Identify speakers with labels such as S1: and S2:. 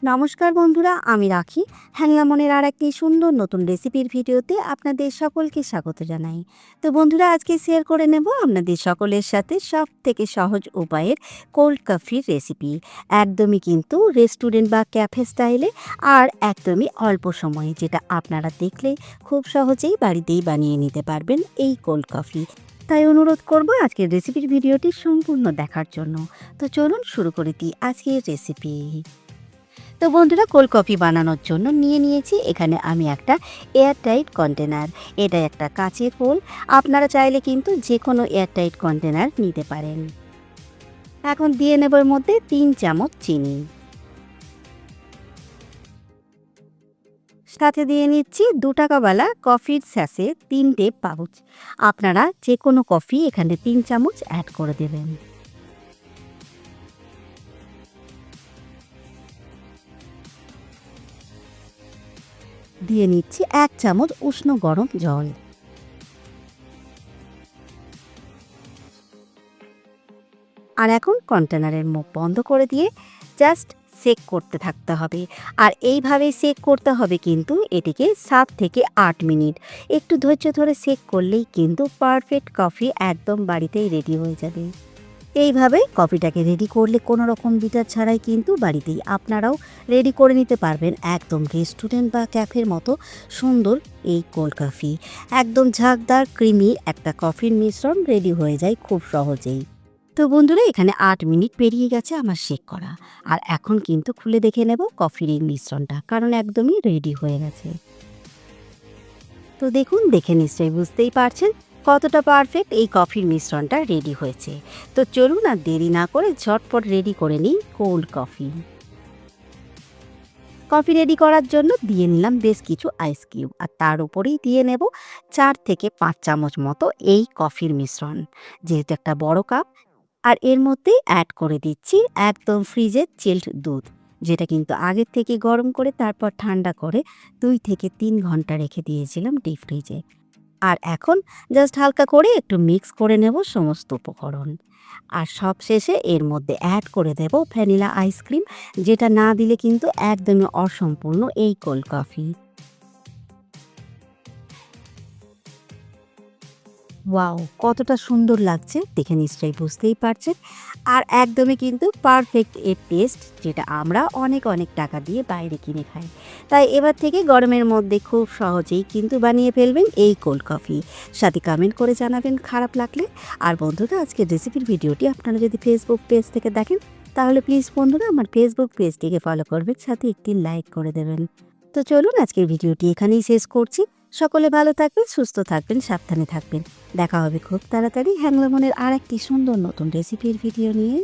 S1: নমস্কার বন্ধুরা, আমি রাখি। হ্যাংলা মনের আর একটি সুন্দর নতুন রেসিপির ভিডিওতে আপনাদের সকলকে স্বাগত জানাই। তো বন্ধুরা, আজকে শেয়ার করে নেব আপনাদের সকলের সাথে সব থেকে সহজ উপায়ের কোল্ড কফির রেসিপি। একদমই কিন্তু রেস্টুরেন্ট বা ক্যাফে স্টাইলে, আর একদমই অল্প সময়ে, যেটা আপনারা দেখলে খুব সহজেই বাড়িতেই বানিয়ে নিতে পারবেন এই কোল্ড কফি। তাই অনুরোধ করব আজকের রেসিপির ভিডিওটি সম্পূর্ণ দেখার জন্য। তো চলুন শুরু করে দিই আজকের রেসিপি। তো বন্ধুরা, কোল্ড কফি বানানোর জন্য নিয়ে নিয়েছি এখানে আমি একটা এয়ারটাইট কন্টেনার। এটা একটা কাচের বোল। আপনারা চাইলে কিন্তু যে কোনো এয়ারটাইট কন্টেনার নিতে পারেন। এখন দিয়ে নেব এর মধ্যে 3 চামচ চিনি, সাথে দিয়ে নিচ্ছি 2 টাকাওয়ালা কফির স্যাশে 3টে পাউচ। আপনারা যে কোনো কফি এখানে 3 চামচ অ্যাড করে দেবেন। দিয়ে নিচ্ছি 1 চামচ উষ্ণ গরম জল। আর এখন কন্টেনারের মুখ বন্ধ করে দিয়ে জাস্ট সেক করতে থাকতে হবে। আর এইভাবে সেক করতে হবে কিন্তু এটিকে 7 থেকে 8 মিনিট। একটু ধৈর্য ধরে সেক করলেই কিন্তু পারফেক্ট কফি একদম বাড়িতেই রেডি হয়ে যাবে। এইভাবে কফিটাকে রেডি করলে কোনো রকম বিটার ছাড়াই কিন্তু বাড়িতেই আপনারাও রেডি করে নিতে পারবেন একদম রেস্টুরেন্ট বা ক্যাফের মতো সুন্দর এই কোল্ড কফি। একদম ঝাঁকদার ক্রিমি একটা কফির মিশ্রণ রেডি হয়ে যায় খুব সহজেই। তো বন্ধুরা, এখানে 8 মিনিট পেরিয়ে গেছে আমার শেক করা। আর এখন কিন্তু খুলে দেখে নেব কফির এই মিশ্রণটা, কারণ একদমই রেডি হয়ে গেছে। তো দেখুন, দেখে নিশ্চয়ই বুঝতেই পারছেন কতটা পারফেক্ট এই কফির মিশ্রণটা রেডি হয়েছে। তো চলুন আর দেরি না করে ঝটপট রেডি করে নিই কোল্ড কফি। কফি রেডি করার জন্য দিয়ে নিলাম বেশ কিছু আইস কিউব, আর তার উপরেই দিয়ে নেব 4 থেকে 5 চামচ মতো এই কফির মিশ্রণ। যেহেতু একটা বড় কাপ, আর এর মধ্যেই অ্যাড করে দিচ্ছি একদম ফ্রিজের চিল্ড দুধ, যেটা কিন্তু আগের থেকে গরম করে তারপর ঠান্ডা করে 2 থেকে 3 ঘন্টা রেখে দিয়েছিলাম ডিপ ফ্রিজে। আর এখন জাস্ট হালকা করে একটু মিক্স করে নেব সমস্ত উপকরণ। আর সব শেষে এর মধ্যে অ্যাড করে দেব ভ্যানিলা আইসক্রিম, যেটা না দিলে কিন্তু একদমই অসম্পূর্ণ এই কোল্ড কফি। ওয়াও! কতটা সুন্দর লাগছে দেখে নিশ্চয়ই বুঝতেই পারছেন। আর একদমই কিন্তু পারফেক্ট এ টেস্ট, যেটা আমরা অনেক অনেক টাকা দিয়ে বাইরে কিনে খাই। তাই এবার থেকে গরমের মধ্যে খুব সহজেই কিন্তু বানিয়ে ফেলবেন এই কোল্ড কফি। সাথে কমেন্ট করে জানাবেন খারাপ লাগলে। আর বন্ধুরা, আজকের রেসিপির ভিডিওটি আপনারা যদি ফেসবুক পেজ থেকে দেখেন, তাহলে প্লিজ বন্ধুরা আমার ফেসবুক পেজটিকে ফলো করবেন, সাথে একটি লাইক করে দেবেন। তো চলুন আজকের ভিডিওটি এখানেই শেষ করছি। সকলে ভালো থাকবেন, সুস্থ থাকবেন, সাবধানে থাকবেন। দেখা হবে খুব তাড়াতাড়ি হ্যাংলা মনের আর একটি সুন্দর নতুন রেসিপির ভিডিও নিয়ে।